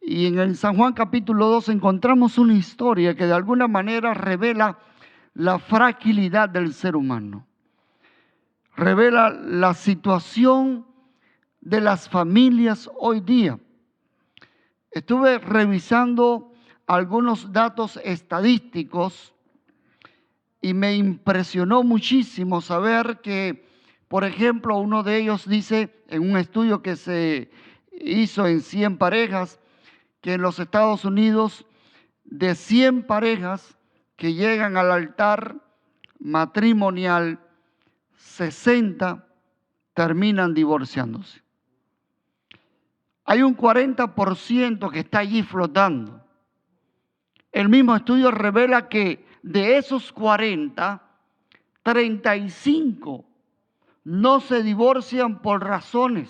Y en el San Juan capítulo 2 encontramos una historia que de alguna manera revela la fragilidad del ser humano. Revela la situación de las familias hoy día. Estuve revisando algunos datos estadísticos y me impresionó muchísimo saber que, por ejemplo, uno de ellos dice en un estudio que se hizo en 100 parejas, que en los Estados Unidos, de 100 parejas que llegan al altar matrimonial, 60 terminan divorciándose. Hay un 40% que está allí flotando. El mismo estudio revela que de esos 40, 35 no se divorcian por razones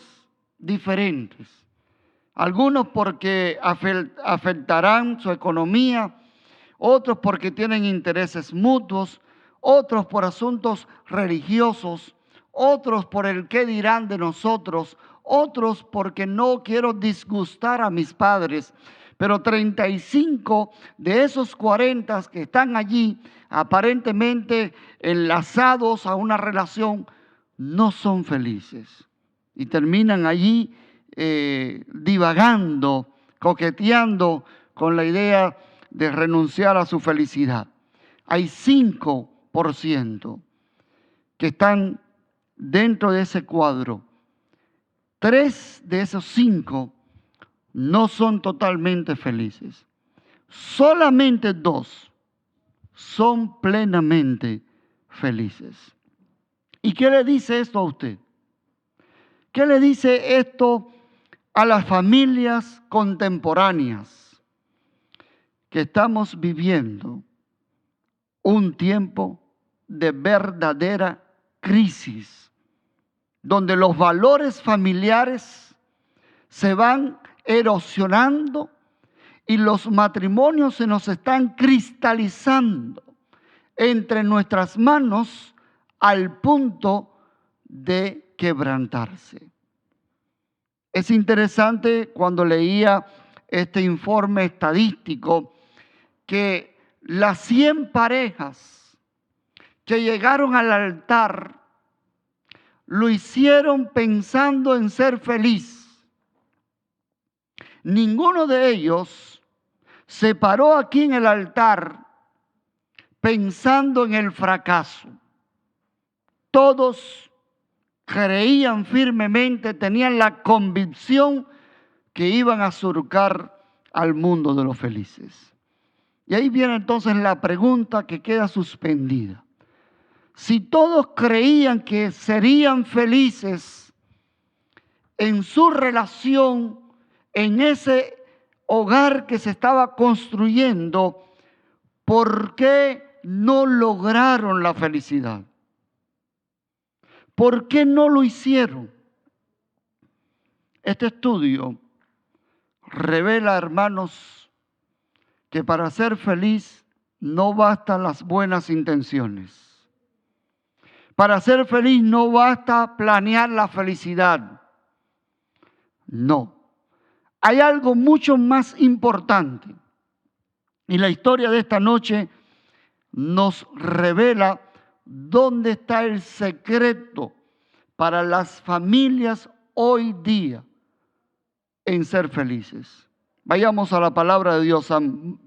diferentes. Algunos porque afectarán su economía, otros porque tienen intereses mutuos, otros por asuntos religiosos, otros por el qué dirán de nosotros, otros porque no quiero disgustar a mis padres. Pero 35 de esos 40 que están allí, aparentemente enlazados a una relación, no son felices y terminan allí divagando, coqueteando con la idea de renunciar a su felicidad. Hay 5% que están dentro de ese cuadro. 3 de esos 5 no son totalmente felices. Solamente 2 son plenamente felices. ¿Y qué le dice esto a usted? ¿Qué le dice esto a las familias contemporáneas? Que estamos viviendo un tiempo de verdadera crisis, donde los valores familiares se van erosionando y los matrimonios se nos están cristalizando entre nuestras manos al punto de quebrantarse. Es interesante cuando leía este informe estadístico que las 100 parejas que llegaron al altar lo hicieron pensando en ser feliz. Ninguno de ellos se paró aquí en el altar pensando en el fracaso. Todos creían firmemente, tenían la convicción que iban a surcar al mundo de los felices. Y ahí viene entonces la pregunta que queda suspendida. Si todos creían que serían felices en su relación, en ese hogar que se estaba construyendo, ¿por qué no lograron la felicidad? ¿Por qué no lo hicieron? Este estudio revela, hermanos, que para ser feliz no bastan las buenas intenciones. Para ser feliz no basta planear la felicidad. No. Hay algo mucho más importante. Y la historia de esta noche nos revela dónde está el secreto para las familias hoy día en ser felices. Vayamos a la palabra de Dios, San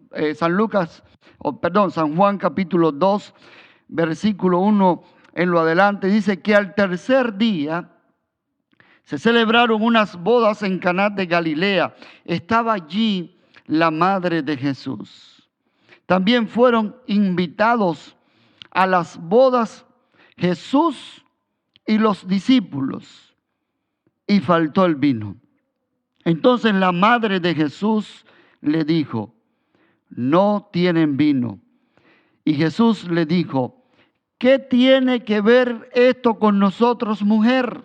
Juan capítulo 2, versículo 1 en lo adelante. Dice que al tercer día se celebraron unas bodas en Caná de Galilea. Estaba allí la madre de Jesús. También fueron invitados a las bodas Jesús y los discípulos, y faltó el vino. Entonces la madre de Jesús le dijo: no tienen vino. Y Jesús le dijo: ¿qué tiene que ver esto con nosotros, mujer?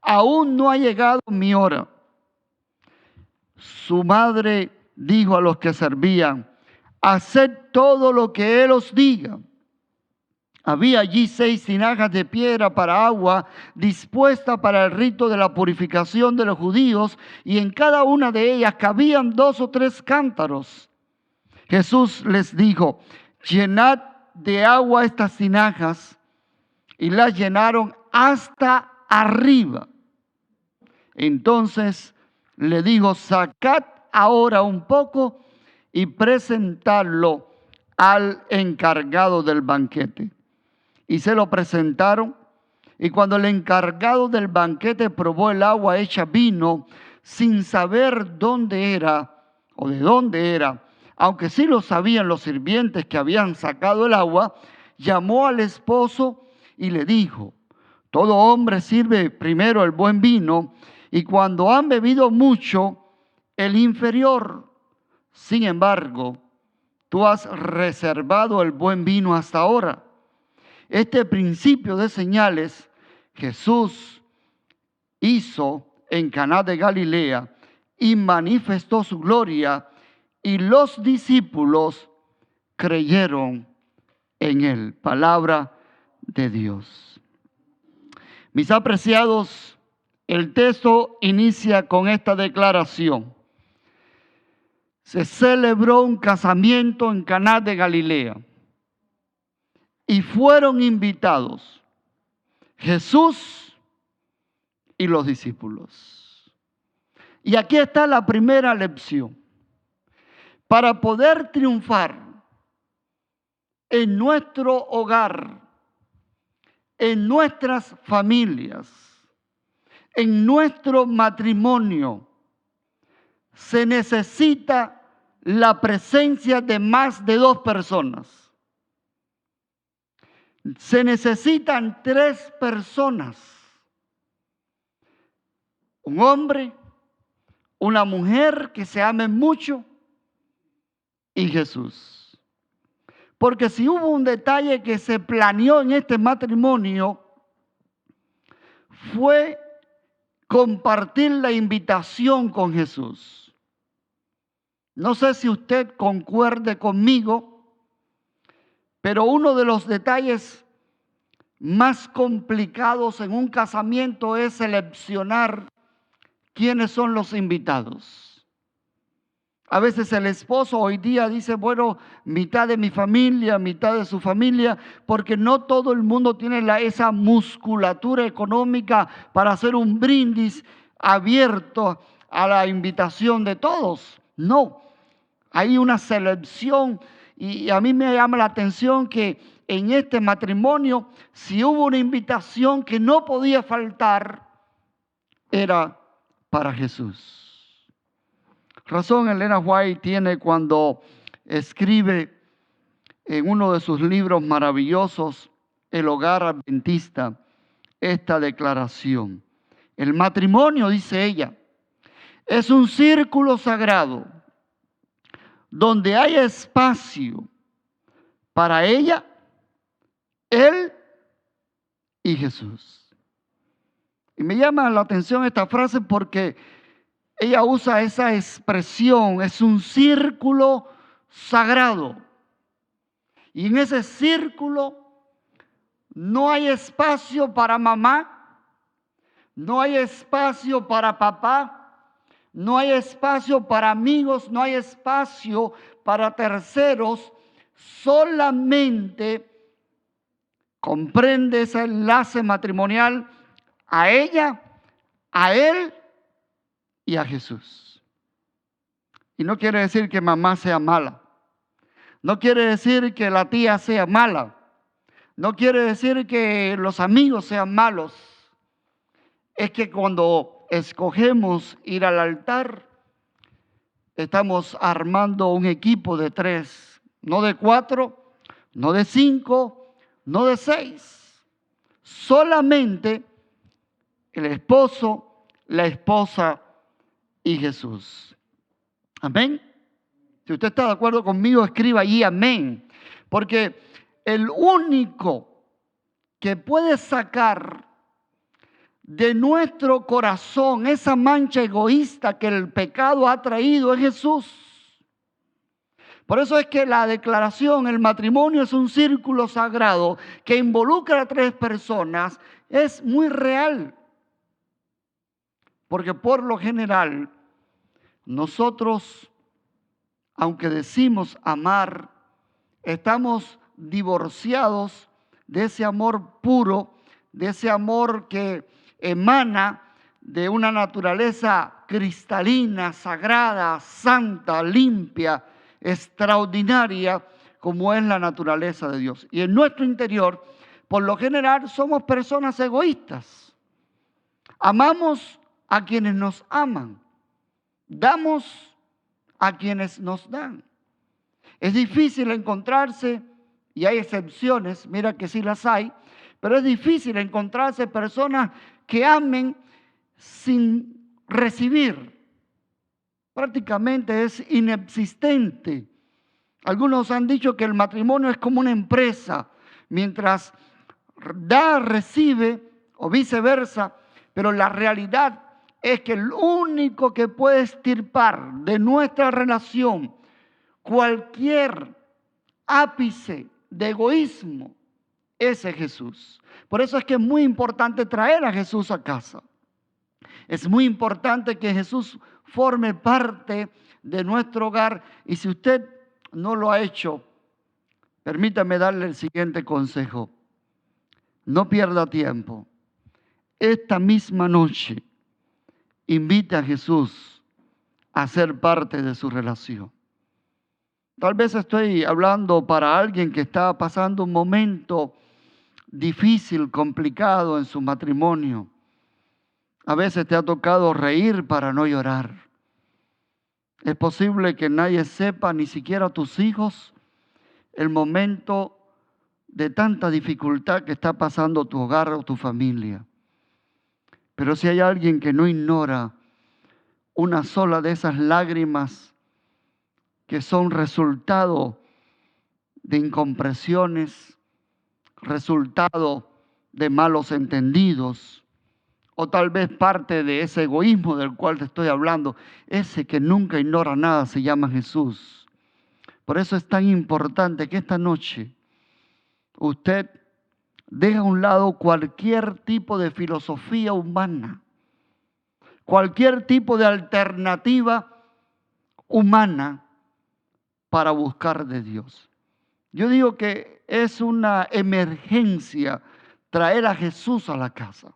Aún no ha llegado mi hora. Su madre dijo a los que servían: haced todo lo que Él os diga. Había allí 6 tinajas de piedra para agua, dispuestas para el rito de la purificación de los judíos, y en cada una de ellas cabían 2 o 3 cántaros. Jesús les dijo: llenad de agua estas tinajas, y las llenaron hasta arriba. Entonces le dijo: sacad ahora un poco y presentadlo al encargado del banquete. Y se lo presentaron. Y cuando el encargado del banquete probó el agua hecha vino, sin saber dónde era o de dónde era, aunque sí lo sabían los sirvientes que habían sacado el agua, llamó al esposo y le dijo: todo hombre sirve primero el buen vino, y cuando han bebido mucho, el inferior. Sin embargo, tú has reservado el buen vino hasta ahora. Este principio de señales Jesús hizo en Caná de Galilea y manifestó su gloria, y los discípulos creyeron en él. Palabra de Dios. Mis apreciados, el texto inicia con esta declaración: se celebró un casamiento en Caná de Galilea y fueron invitados Jesús y los discípulos. Y aquí está la primera lección. Para poder triunfar en nuestro hogar, en nuestras familias, en nuestro matrimonio, se necesita la presencia de más de 2 personas. Se necesitan 3 personas: un hombre, una mujer que se amen mucho y Jesús. Porque si hubo un detalle que se planeó en este matrimonio, fue compartir la invitación con Jesús. No sé si usted concuerde conmigo, pero uno de los detalles más complicados en un casamiento es seleccionar quiénes son los invitados. A veces el esposo hoy día dice: bueno, mitad de mi familia, mitad de su familia, porque no todo el mundo tiene esa musculatura económica para hacer un brindis abierto a la invitación de todos. No, hay una selección. Y a mí me llama la atención que en este matrimonio, si hubo una invitación que no podía faltar, era para Jesús. Razón Elena White tiene cuando escribe en uno de sus libros maravillosos, El Hogar Adventista, esta declaración: el matrimonio, dice ella, es un círculo sagrado donde hay espacio para ella, él y Jesús. Y me llama la atención esta frase porque ella usa esa expresión: es un círculo sagrado. Y en ese círculo no hay espacio para mamá, no hay espacio para papá, no hay espacio para amigos, no hay espacio para terceros. Solamente comprende ese enlace matrimonial a ella, a él y a Jesús. Y no quiere decir que mamá sea mala. No quiere decir que la tía sea mala. No quiere decir que los amigos sean malos. Es que cuando escogemos ir al altar, estamos armando un equipo de 3, no de 4, no de 5, no de 6. Solamente el esposo, la esposa y Jesús. Amén. Si usted está de acuerdo conmigo, escriba allí amén. Porque el único que puede sacar de nuestro corazón esa mancha egoísta que el pecado ha traído es Jesús. Por eso es que la declaración, el matrimonio es un círculo sagrado que involucra a 3 personas, es muy real. Porque por lo general, nosotros, aunque decimos amar, estamos divorciados de ese amor puro, de ese amor que emana de una naturaleza cristalina, sagrada, santa, limpia, extraordinaria, como es la naturaleza de Dios. Y en nuestro interior, por lo general, somos personas egoístas. Amamos a quienes nos aman. Damos a quienes nos dan. Es difícil encontrarse, y hay excepciones, mira que sí las hay, pero es difícil encontrarse personas que amen sin recibir. Prácticamente es inexistente. Algunos han dicho que el matrimonio es como una empresa, mientras da, recibe o viceversa, pero la realidad es que el único que puede extirpar de nuestra relación cualquier ápice de egoísmo, ese es Jesús. Por eso es que es muy importante traer a Jesús a casa. Es muy importante que Jesús forme parte de nuestro hogar. Y si usted no lo ha hecho, permítame darle el siguiente consejo. No pierda tiempo. Esta misma noche, invite a Jesús a ser parte de su relación. Tal vez estoy hablando para alguien que está pasando un momento difícil, complicado en su matrimonio. A veces te ha tocado reír para no llorar. Es posible que nadie sepa, ni siquiera tus hijos, el momento de tanta dificultad que está pasando tu hogar o tu familia. Pero si hay alguien que no ignora una sola de esas lágrimas que son resultado de incomprensiones, resultado de malos entendidos, o tal vez parte de ese egoísmo del cual te estoy hablando, ese que nunca ignora nada se llama Jesús. Por eso es tan importante que esta noche usted deje a un lado cualquier tipo de filosofía humana, cualquier tipo de alternativa humana para buscar de Dios. Yo digo que es una emergencia traer a Jesús a la casa.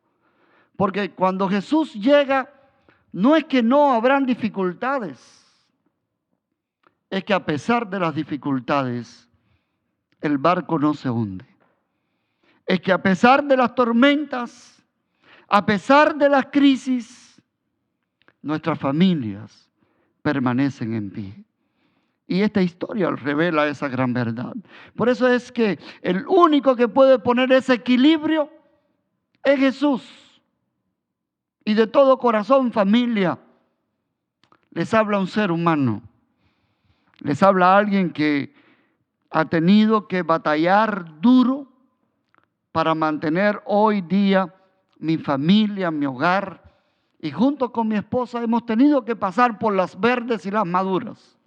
Porque cuando Jesús llega, no es que no habrán dificultades, es que a pesar de las dificultades, el barco no se hunde. Es que a pesar de las tormentas, a pesar de las crisis, nuestras familias permanecen en pie. Y esta historia revela esa gran verdad. Por eso es que el único que puede poner ese equilibrio es Jesús. Y de todo corazón, familia, les habla un ser humano. Les habla alguien que ha tenido que batallar duro para mantener hoy día mi familia, mi hogar. Y junto con mi esposa hemos tenido que pasar por las verdes y las maduras.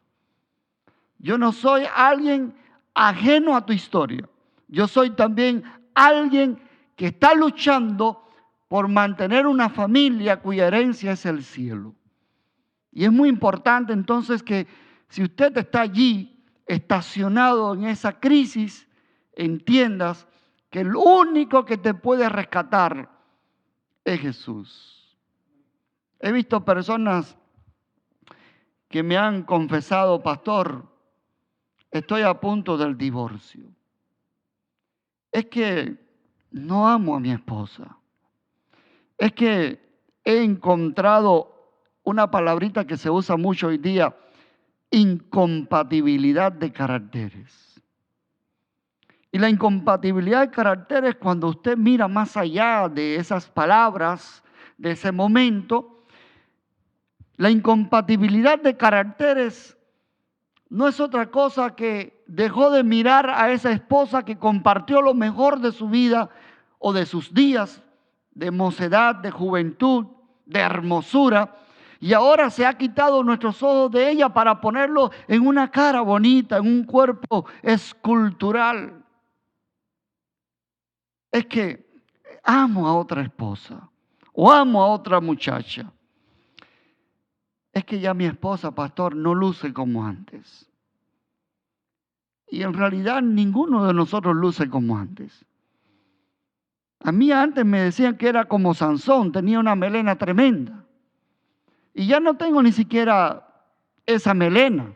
Yo no soy alguien ajeno a tu historia. Yo soy también alguien que está luchando por mantener una familia cuya herencia es el cielo. Y es muy importante entonces que si usted está allí estacionado en esa crisis, entiendas que el único que te puede rescatar es Jesús. He visto personas que me han confesado, pastor, estoy a punto del divorcio. Es que no amo a mi esposa. Es que he encontrado una palabrita que se usa mucho hoy día, incompatibilidad de caracteres. Y la incompatibilidad de caracteres, cuando usted mira más allá de esas palabras, de ese momento, la incompatibilidad de caracteres no es otra cosa que dejó de mirar a esa esposa que compartió lo mejor de su vida o de sus días de mocedad, de juventud, de hermosura, Y ahora se ha quitado nuestros ojos de ella para ponerlo en una cara bonita, en un cuerpo escultural. Es que amo a otra esposa o amo a otra muchacha. Es que ya mi esposa, pastor, no luce como antes. Y en realidad ninguno de nosotros luce como antes. A mí antes me decían que era como Sansón, tenía una melena tremenda. Y ya no tengo ni siquiera esa melena.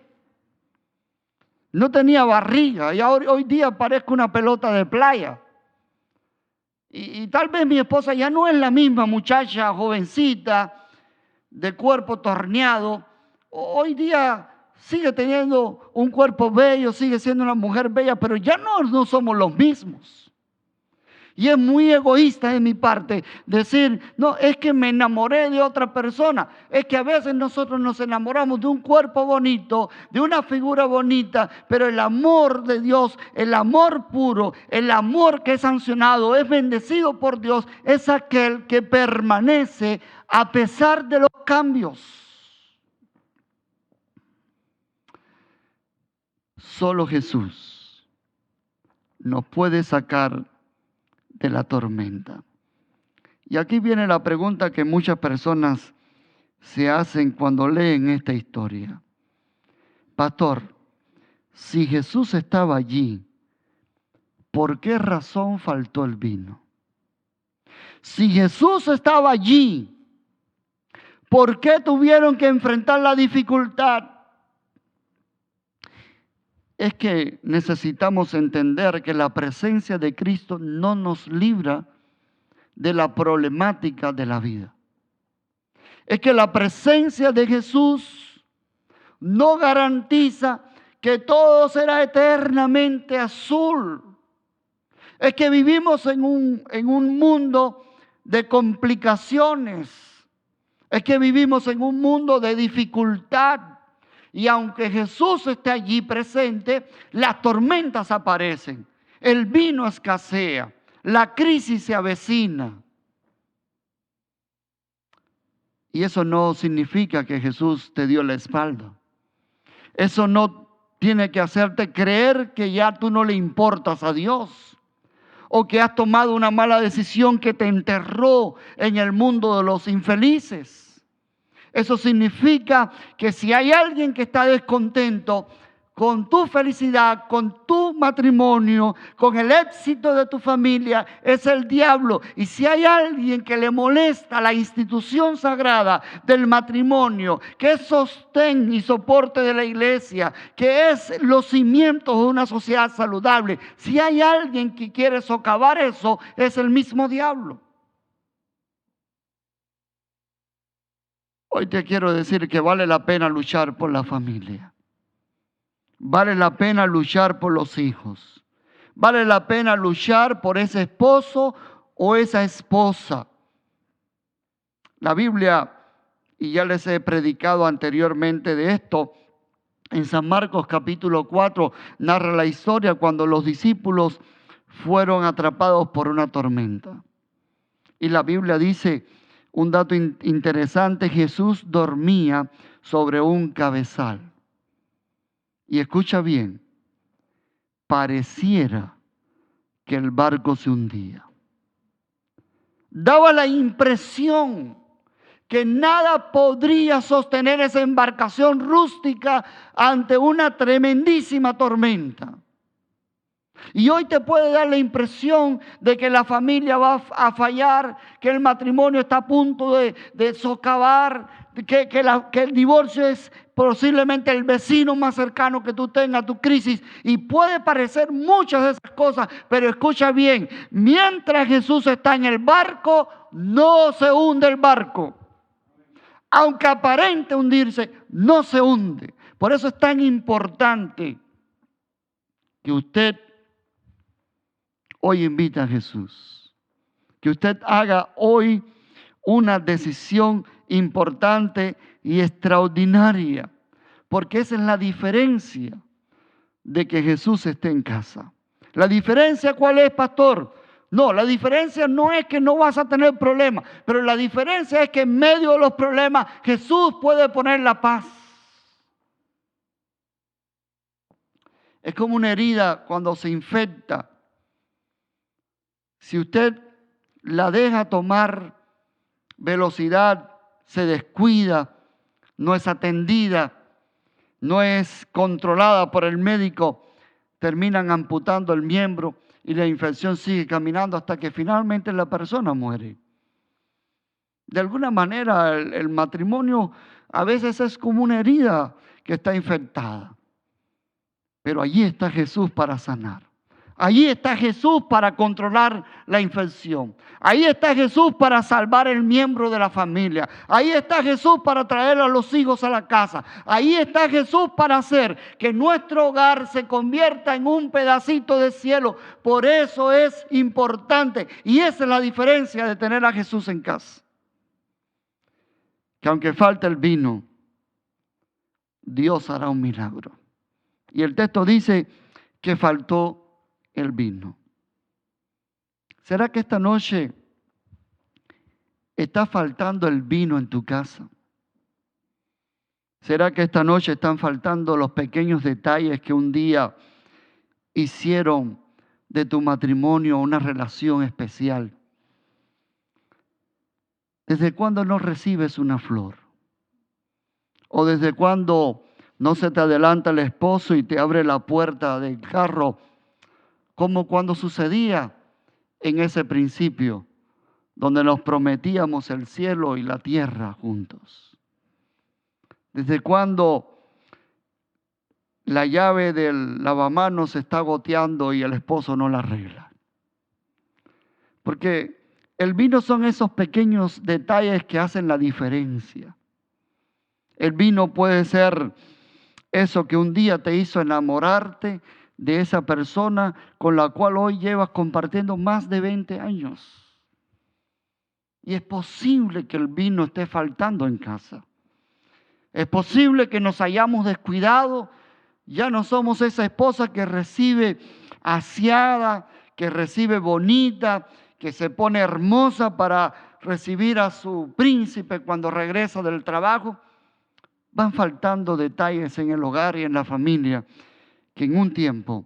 No tenía barriga y hoy día parezco una pelota de playa. Y tal vez mi esposa ya no es la misma muchacha jovencita de cuerpo torneado. Hoy día sigue teniendo un cuerpo bello, sigue siendo una mujer bella, pero ya no somos los mismos. Y es muy egoísta de mi parte decir, no, es que me enamoré de otra persona. Es que a veces nosotros nos enamoramos de un cuerpo bonito, de una figura bonita, pero el amor de Dios, el amor puro, el amor que es sancionado, es bendecido por Dios, es aquel que permanece a pesar de los cambios. Solo Jesús nos puede sacar de la tormenta. Y aquí viene la pregunta que muchas personas se hacen cuando leen esta historia. Pastor, si Jesús estaba allí, ¿por qué razón faltó el vino? Si Jesús estaba allí, ¿por qué tuvieron que enfrentar la dificultad? Es que necesitamos entender que la presencia de Cristo no nos libra de la problemática de la vida. Es que la presencia de Jesús no garantiza que todo será eternamente azul. Es que vivimos en un mundo de complicaciones. Es que vivimos en un mundo de dificultad. Y aunque Jesús esté allí presente, las tormentas aparecen, el vino escasea, la crisis se avecina. Y eso no significa que Jesús te dio la espalda. Eso no tiene que hacerte creer que ya tú no le importas a Dios, o que has tomado una mala decisión que te enterró en el mundo de los infelices. Eso significa que si hay alguien que está descontento con tu felicidad, con tu matrimonio, con el éxito de tu familia, es el diablo. Y si hay alguien que le molesta la institución sagrada del matrimonio, que es sostén y soporte de la iglesia, que es los cimientos de una sociedad saludable, si hay alguien que quiere socavar eso, es el mismo diablo. Hoy te quiero decir que vale la pena luchar por la familia. Vale la pena luchar por los hijos. Vale la pena luchar por ese esposo o esa esposa. La Biblia, y ya les he predicado anteriormente de esto, en San Marcos capítulo 4 narra la historia cuando los discípulos fueron atrapados por una tormenta. Y la Biblia dice un dato interesante: Jesús dormía sobre un cabezal. Y escucha bien, pareciera que el barco se hundía. Daba la impresión que nada podría sostener esa embarcación rústica ante una tremendísima tormenta. Y hoy te puede dar la impresión de que la familia va a fallar, que el matrimonio está a punto de socavar, que el divorcio es posiblemente el vecino más cercano que tú tengas, tu crisis. Y puede parecer muchas de esas cosas, pero escucha bien, mientras Jesús está en el barco, no se hunde el barco. Aunque aparente hundirse, no se hunde. Por eso es tan importante que usted hoy invita a Jesús, que usted haga hoy una decisión importante y extraordinaria, porque esa es la diferencia de que Jesús esté en casa. ¿La diferencia cuál es, pastor? No, la diferencia no es que no vas a tener problemas, pero la diferencia es que en medio de los problemas Jesús puede poner la paz. Es como una herida cuando se infecta. Si usted la deja tomar velocidad, se descuida, no es atendida, no es controlada por el médico, terminan amputando el miembro y la infección sigue caminando hasta que finalmente la persona muere. De alguna manera el matrimonio a veces es como una herida que está infectada. Pero allí está Jesús para sanar. Allí está Jesús para controlar la infección. Ahí está Jesús para salvar el miembro de la familia. Ahí está Jesús para traer a los hijos a la casa. Ahí está Jesús para hacer que nuestro hogar se convierta en un pedacito de cielo. Por eso es importante. Y esa es la diferencia de tener a Jesús en casa. Que aunque falte el vino, Dios hará un milagro. Y el texto dice que faltó el vino. ¿Será que esta noche está faltando el vino en tu casa? ¿Será que esta noche están faltando los pequeños detalles que un día hicieron de tu matrimonio una relación especial? ¿Desde cuándo no recibes una flor? ¿O desde cuándo no se te adelanta el esposo y te abre la puerta del carro, como cuando sucedía en ese principio, donde nos prometíamos el cielo y la tierra juntos? ¿Desde cuándo la llave del lavamanos se está goteando y el esposo no la arregla? Porque el vino son esos pequeños detalles que hacen la diferencia. El vino puede ser eso que un día te hizo enamorarte de esa persona con la cual hoy llevas compartiendo más de 20 años. Y es posible que el vino esté faltando en casa. Es posible que nos hayamos descuidado. Ya no somos esa esposa que recibe aseada, que recibe bonita, que se pone hermosa para recibir a su príncipe cuando regresa del trabajo. Van faltando detalles en el hogar y en la familia que en un tiempo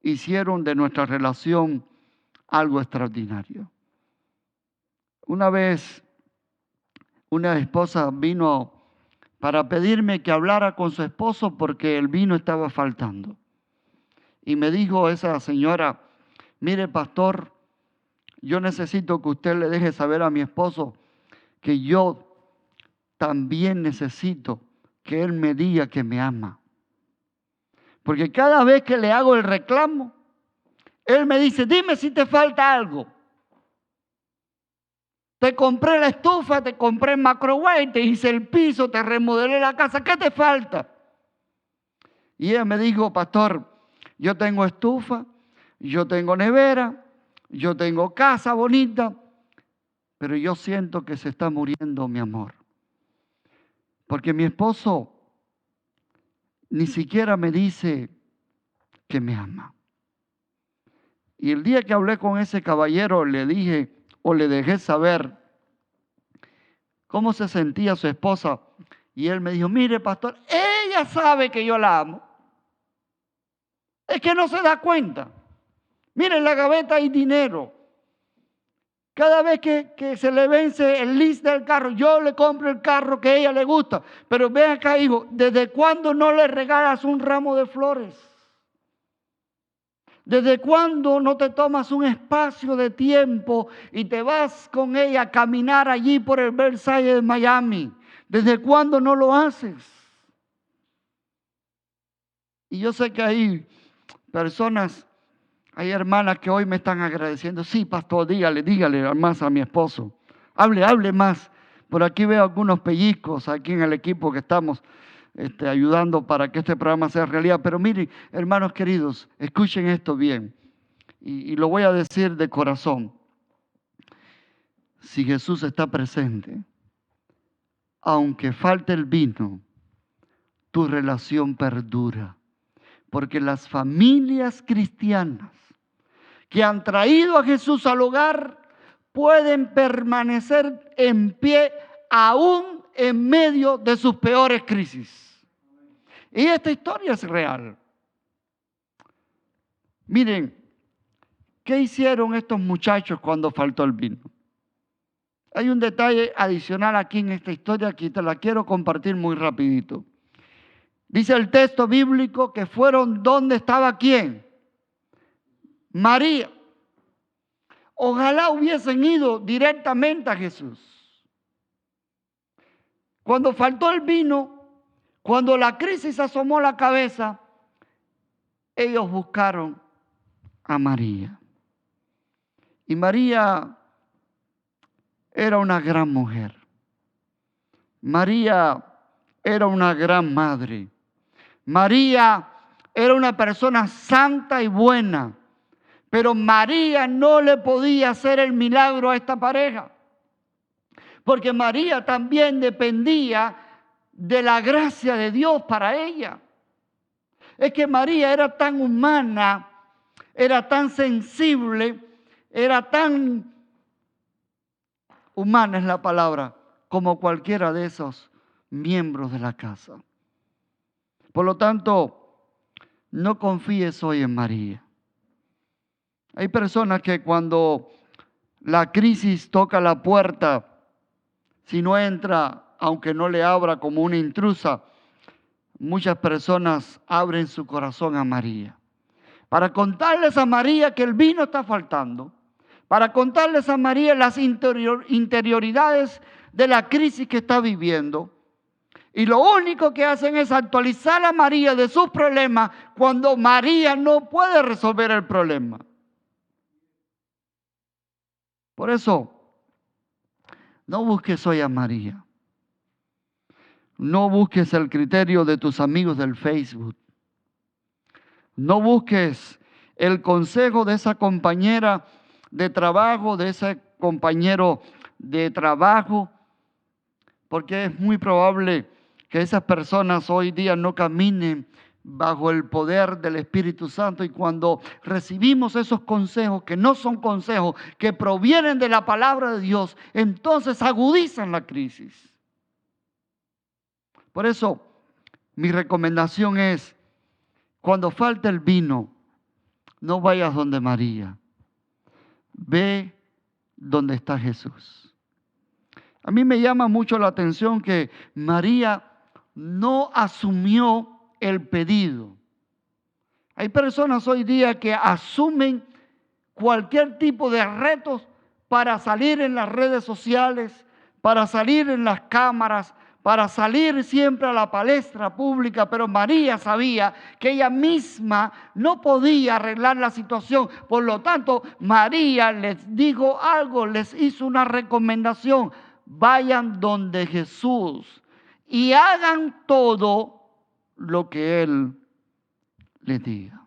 hicieron de nuestra relación algo extraordinario. Una vez una esposa vino para pedirme que hablara con su esposo porque el vino estaba faltando. Y me dijo esa señora: mire, pastor, yo necesito que usted le deje saber a mi esposo que yo también necesito que él me diga que me ama. Porque cada vez que le hago el reclamo, él me dice: dime si te falta algo. Te compré la estufa, te compré el microwave, te hice el piso, te remodelé la casa. ¿Qué te falta? Y ella me dijo: pastor, yo tengo estufa, yo tengo nevera, yo tengo casa bonita, pero yo siento que se está muriendo mi amor. Porque mi esposo ni siquiera me dice que me ama. Y el día que hablé con ese caballero le dije o le dejé saber cómo se sentía su esposa. Y él me dijo: mire, pastor, ella sabe que yo la amo. Es que no se da cuenta. Mire, en la gaveta hay dinero. Cada vez que se le vence el lease del carro, yo le compro el carro que a ella le gusta. Pero ven acá, hijo, ¿desde cuándo no le regalas un ramo de flores? ¿Desde cuándo no te tomas un espacio de tiempo y te vas con ella a caminar allí por el Versailles de Miami? ¿Desde cuándo no lo haces? Y yo sé que hay personas, hay hermanas que hoy me están agradeciendo. Sí, pastor, dígale más a mi esposo. Hable más. Por aquí veo algunos pellizcos aquí en el equipo que estamos ayudando para que este programa sea realidad. Pero miren, hermanos queridos, escuchen esto bien. Y lo voy a decir de corazón. Si Jesús está presente, aunque falte el vino, tu relación perdura. Porque las familias cristianas que han traído a Jesús al hogar pueden permanecer en pie aún en medio de sus peores crisis. Y esta historia es real. Miren, ¿qué hicieron estos muchachos cuando faltó el vino? Hay un detalle adicional aquí en esta historia que te la quiero compartir muy rapidito. Dice el texto bíblico que fueron donde estaba ¿quién? María. Ojalá hubiesen ido directamente a Jesús. Cuando faltó el vino, cuando la crisis asomó la cabeza, ellos buscaron a María. Y María era una gran mujer. María era una gran madre. María era una persona santa y buena. Pero María no le podía hacer el milagro a esta pareja. Porque María también dependía de la gracia de Dios para ella. Es que María era tan humana, era tan sensible, era tan humana es la palabra, como cualquiera de esos miembros de la casa. Por lo tanto, no confíes hoy en María. Hay personas que cuando la crisis toca la puerta, si no entra, aunque no le abra como una intrusa, muchas personas abren su corazón a María. Para contarles a María que el vino está faltando. Para contarles a María las interioridades de la crisis que está viviendo. Y lo único que hacen es actualizar a María de sus problemas cuando María no puede resolver el problema. Por eso, no busques hoy a María. No busques el criterio de tus amigos del Facebook. No busques el consejo de esa compañera de trabajo, de ese compañero de trabajo, porque es muy probable que esas personas hoy día no caminen bajo el poder del Espíritu Santo, y cuando recibimos esos consejos que no son consejos, que provienen de la palabra de Dios, entonces agudizan la crisis. Por eso, mi recomendación es, cuando falte el vino, no vayas donde María. Ve donde está Jesús. A mí me llama mucho la atención que María no asumió el pedido. Hay personas hoy día que asumen cualquier tipo de retos para salir en las redes sociales, para salir en las cámaras, para salir siempre a la palestra pública, pero María sabía que ella misma no podía arreglar la situación. Por lo tanto, María les dijo algo, les hizo una recomendación: vayan donde Jesús y hagan todo lo que Él les diga.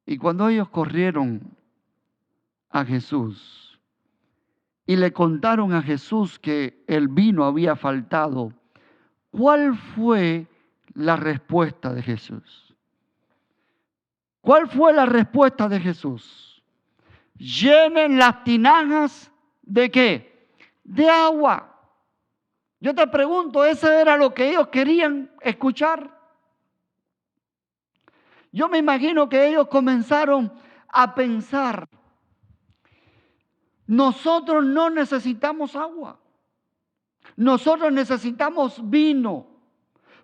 Y cuando ellos corrieron a Jesús y le contaron a Jesús que el vino había faltado, ¿cuál fue la respuesta de Jesús? ¿Cuál fue la respuesta de Jesús? Llenen las tinajas ¿de qué? De agua. Yo te pregunto, ¿eso era lo que ellos querían escuchar? Yo me imagino que ellos comenzaron a pensar: nosotros no necesitamos agua, nosotros necesitamos vino,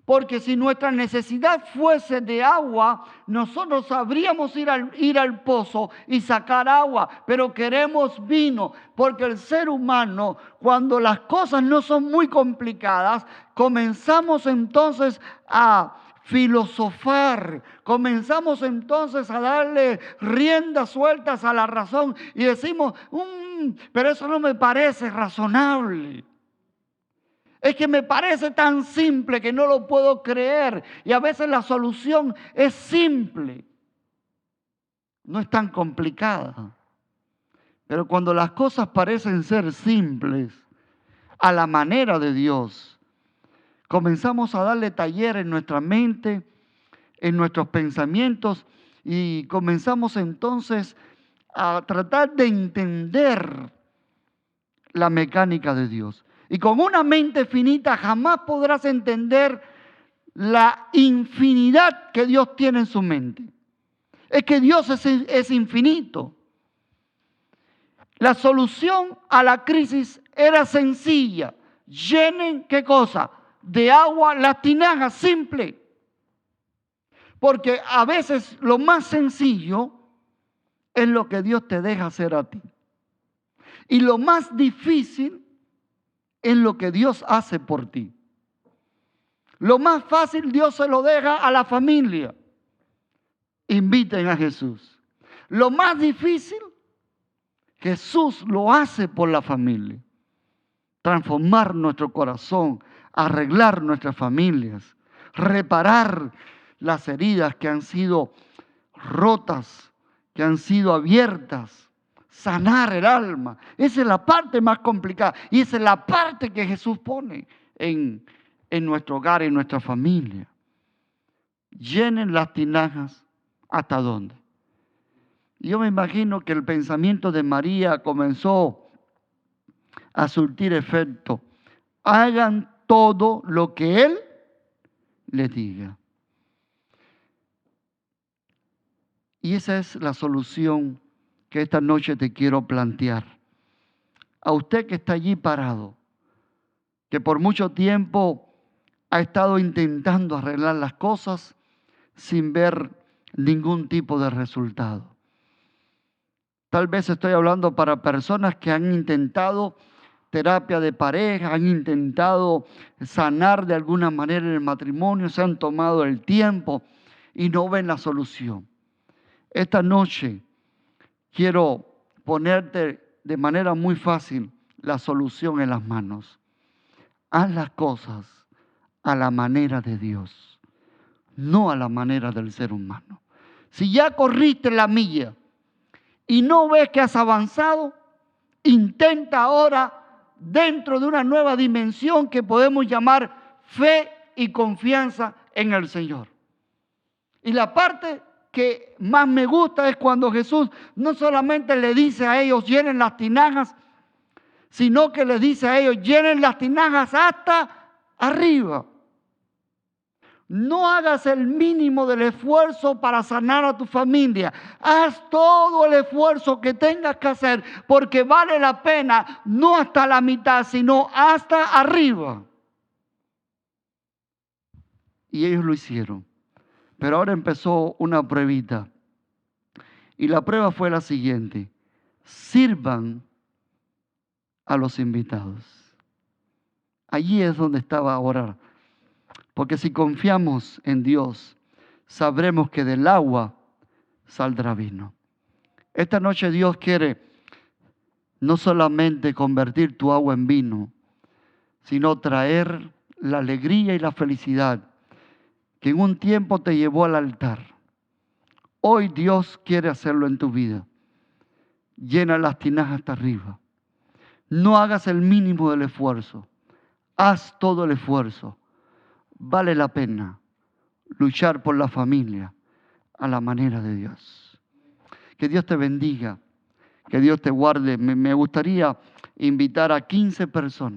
porque si nuestra necesidad fuese de agua, nosotros sabríamos ir al pozo y sacar agua, pero queremos vino, porque el ser humano, cuando las cosas no son muy complicadas, comenzamos entonces a filosofar, comenzamos entonces a darle riendas sueltas a la razón y decimos, pero eso no me parece razonable. Es que me parece tan simple que no lo puedo creer. Y a veces la solución es simple, no es tan complicada. Pero cuando las cosas parecen ser simples, a la manera de Dios, comenzamos a darle taller en nuestra mente, en nuestros pensamientos, Y comenzamos entonces a tratar de entender la mecánica de Dios. Y con una mente finita jamás podrás entender la infinidad que Dios tiene en su mente. Es que Dios es infinito. La solución a la crisis era sencilla. Llenen, ¿qué cosa? De agua las tinajas, simple. Porque a veces lo más sencillo es lo que Dios te deja hacer a ti. Y lo más difícil es lo que Dios hace por ti. Lo más fácil Dios se lo deja a la familia. Inviten a Jesús. Lo más difícil, Jesús lo hace por la familia. Transformar nuestro corazón, arreglar nuestras familias, reparar las heridas que han sido rotas, que han sido abiertas, sanar el alma. Esa es la parte más complicada y esa es la parte que Jesús pone en nuestro hogar, en nuestra familia. Llenen las tinajas, ¿hasta dónde? Yo me imagino que el pensamiento de María comenzó a surtir efecto. Hagan todo lo que Él les diga. Y esa es la solución que esta noche te quiero plantear. A usted que está allí parado, que por mucho tiempo ha estado intentando arreglar las cosas sin ver ningún tipo de resultado. Tal vez estoy hablando para personas que han intentado terapia de pareja, han intentado sanar de alguna manera el matrimonio, se han tomado el tiempo y no ven la solución. Esta noche quiero ponerte de manera muy fácil la solución en las manos. Haz las cosas a la manera de Dios, no a la manera del ser humano. Si ya corriste la milla y no ves que has avanzado, intenta ahora dentro de una nueva dimensión que podemos llamar fe y confianza en el Señor. Y la parte que más me gusta es cuando Jesús no solamente le dice a ellos llenen las tinajas, sino que les dice a ellos llenen las tinajas hasta arriba. No hagas el mínimo del esfuerzo para sanar a tu familia. Haz todo el esfuerzo que tengas que hacer porque vale la pena, no hasta la mitad, sino hasta arriba. Y ellos lo hicieron. Pero ahora empezó una pruebita. Y la prueba fue la siguiente. Sirvan a los invitados. Allí es donde estaba ahora. Porque si confiamos en Dios, sabremos que del agua saldrá vino. Esta noche Dios quiere no solamente convertir tu agua en vino, sino traer la alegría y la felicidad que en un tiempo te llevó al altar. Hoy Dios quiere hacerlo en tu vida. Llena las tinajas hasta arriba. No hagas el mínimo del esfuerzo. Haz todo el esfuerzo. Vale la pena luchar por la familia a la manera de Dios. Que Dios te bendiga, que Dios te guarde. Me gustaría invitar a 15 personas